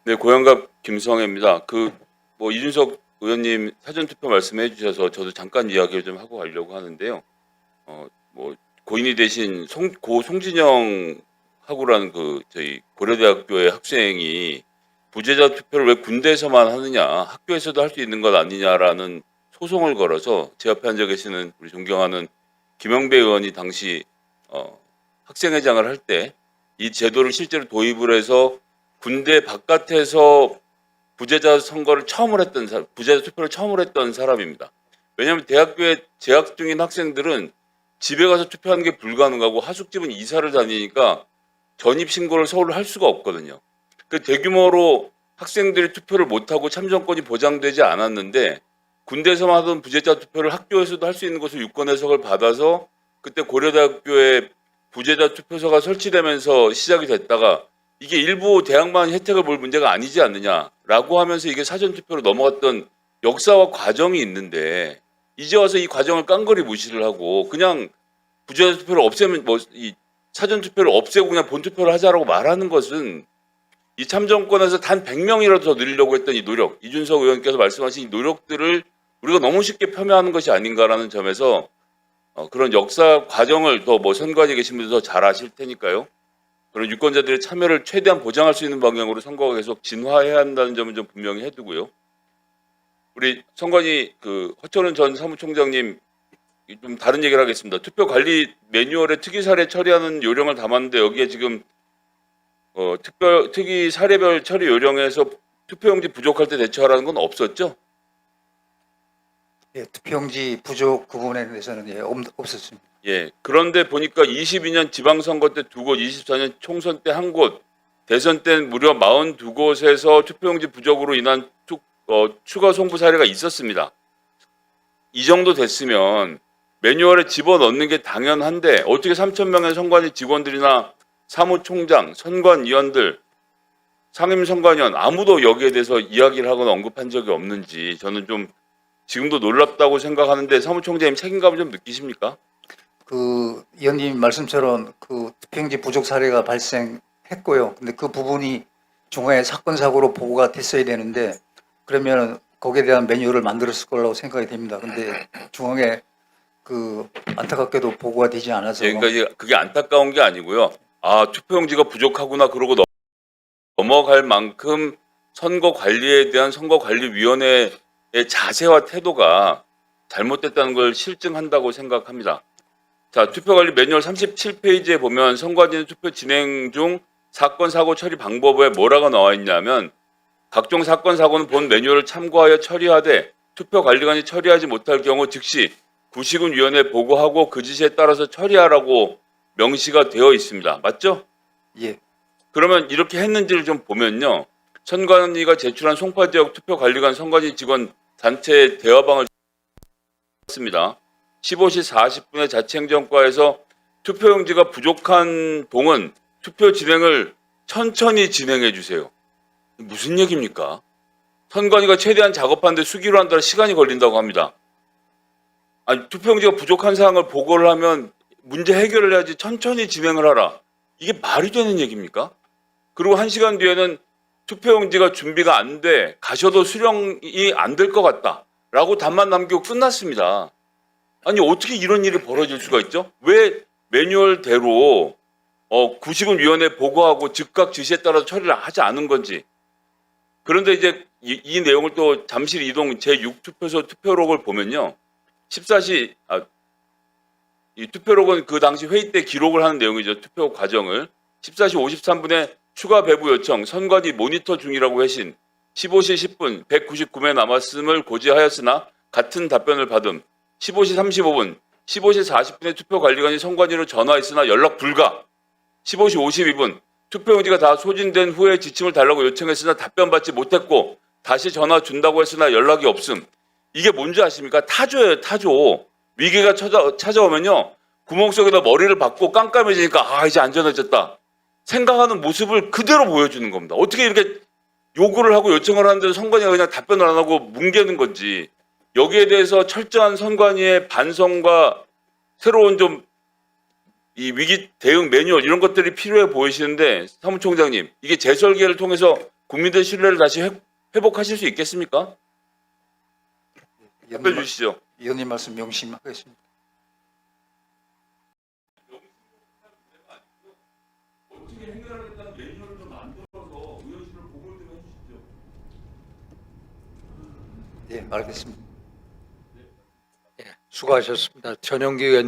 네, 고영갑 김성애입니다. 이준석 의원님 사전투표 말씀해 주셔서 저도 잠깐 이야기를 좀 하고 가려고 하는데요. 고인이 되신 고 송진영 하고라는 저희 고려대학교의 학생이 부재자 투표를 왜 군대에서만 하느냐, 학교에서도 할 수 있는 것 아니냐라는 소송을 걸어서 제 앞에 앉아 계시는 우리 존경하는 김영배 의원이 당시 학생회장을 할 때 이 제도를 실제로 도입을 해서 군대 바깥에서 부재자 선거를 처음으로 했던 부재자 투표를 처음으로 했던 사람입니다. 왜냐하면 대학교에 재학 중인 학생들은 집에 가서 투표하는 게 불가능하고 하숙집은 이사를 다니니까 전입 신고를 서울로 할 수가 없거든요. 그 대규모로 학생들이 투표를 못하고 참정권이 보장되지 않았는데 군대에서만 하던 부재자 투표를 학교에서도 할 수 있는 것을 유권 해석을 받아서 그때 고려대학교에 부재자 투표소가 설치되면서 시작이 됐다가 이게 일부 대학만 혜택을 볼 문제가 아니지 않느냐라고 하면서 이게 사전투표로 넘어갔던 역사와 과정이 있는데 이제 와서 이 과정을 깡그리 무시를 하고 그냥 부재자 투표를 없애면 이 사전투표를 없애고 그냥 본투표를 하자라고 말하는 것은 이 참정권에서 단 100명이라도 더 늘리려고 했던 이 노력, 이준석 의원께서 말씀하신 이 노력들을 우리가 너무 쉽게 폄훼하는 것이 아닌가라는 점에서 그런 역사 과정을 더 선관위에 계신 분들 더 잘 아실 테니까요. 그런 유권자들의 참여를 최대한 보장할 수 있는 방향으로 선거가 계속 진화해야 한다는 점은 좀 분명히 해두고요. 우리 선관위 허철은 전 사무총장님 좀 다른 얘기를 하겠습니다. 투표 관리 매뉴얼에 특이 사례 처리하는 요령을 담았는데 여기에 지금 특이 사례별 처리 요령에서 투표용지 부족할 때 대처하라는 건 없었죠? 예, 투표용지 부족 그 부분에 대해서는 없었습니다. 예. 그런데 보니까 22년 지방선거 때 2곳, 24년 총선 때 1곳, 대선 때는 무려 42곳에서 투표용지 부족으로 인한 추가 송부 사례가 있었습니다. 이 정도 됐으면 매뉴얼에 집어넣는 게 당연한데 어떻게 3,000명의 선관위 직원들이나 사무총장, 선관위원들, 상임선관위원 아무도 여기에 대해서 이야기를 하거나 언급한 적이 없는지 저는 좀 지금도 놀랍다고 생각하는데 사무총장님 책임감을 좀 느끼십니까? 의원님 말씀처럼 투표용지 부족 사례가 발생했고요. 근데 그 부분이 중앙에 사건 사고로 보고가 됐어야 되는데 그러면 거기에 대한 매뉴얼을 만들었을 거라고 생각이 됩니다. 근데 중앙에 안타깝게도 보고가 되지 않아서. 예, 그러니까 그게 안타까운 게 아니고요. 투표용지가 부족하구나 그러고 넘어갈 만큼 선거 관리에 대한 선거관리위원회의 자세와 태도가 잘못됐다는 걸 실증한다고 생각합니다. 자, 투표관리 매뉴얼 37페이지에 보면 선관위는 투표 진행 중 사건 사고 처리 방법에 뭐라고 나와 있냐면 각종 사건 사고는 본 매뉴얼을 참고하여 처리하되 투표관리관이 처리하지 못할 경우 즉시 구시군위원회에 보고하고 그 지시에 따라서 처리하라고 명시가 되어 있습니다. 맞죠? 예. 그러면 이렇게 했는지를 좀 보면요. 선관위가 제출한 송파지역 투표관리관 선관위 직원 단체 대화방을 했습니다. 15시 40분에 자치행정과에서 투표용지가 부족한 동은 투표 진행을 천천히 진행해 주세요. 무슨 얘기입니까? 선관위가 최대한 작업하는데 수기로 한다라 시간이 걸린다고 합니다. 아니, 투표용지가 부족한 사항을 보고를 하면 문제 해결을 해야지 천천히 진행을 하라. 이게 말이 되는 얘기입니까? 그리고 1시간 뒤에는 투표용지가 준비가 안 돼 가셔도 수령이 안 될 것 같다 라고 답만 남기고 끝났습니다. 아니 어떻게 이런 일이 벌어질 수가 있죠? 왜 매뉴얼대로 구시군위원회에 보고하고 즉각 지시에 따라서 처리를 하지 않은 건지. 그런데 이제 이 내용을 또 잠실 이동 제6투표소 투표록을 보면요. 14시 이 투표록은 그 당시 회의 때 기록을 하는 내용이죠. 투표 과정을. 14시 53분에 추가 배부 요청 선관위 모니터 중이라고 회신 15시 10분 199매 남았음을 고지하였으나 같은 답변을 받음 15시 35분 15시 40분에 투표관리관이 선관위로 전화했으나 연락 불가 15시 52분 투표용지가 다 소진된 후에 지침을 달라고 요청했으나 답변받지 못했고 다시 전화 준다고 했으나 연락이 없음. 이게 뭔지 아십니까? 타조예요. 타조. 위기가 찾아오면요. 구멍 속에다 머리를 박고 깜깜해지니까 이제 안전해졌다 생각하는 모습을 그대로 보여주는 겁니다. 어떻게 이렇게 요구를 하고 요청을 하는데도 선관위가 그냥 답변을 안 하고 뭉개는 건지. 여기에 대해서 철저한 선관위의 반성과 새로운 이 위기 대응 매뉴얼 이런 것들이 필요해 보이시는데 사무총장님 이게 재설계를 통해서 국민들 신뢰를 다시 회복하실 수 있겠습니까? 답변 의원님, 주시죠. 의원님 말씀 명심하겠습니다. 어떻게 해결하겠다는 매뉴얼을 좀 만들어서 의원실을 보고 좀 해주십시오. 예, 알겠습니다. 수고하셨습니다. 전용기 의원.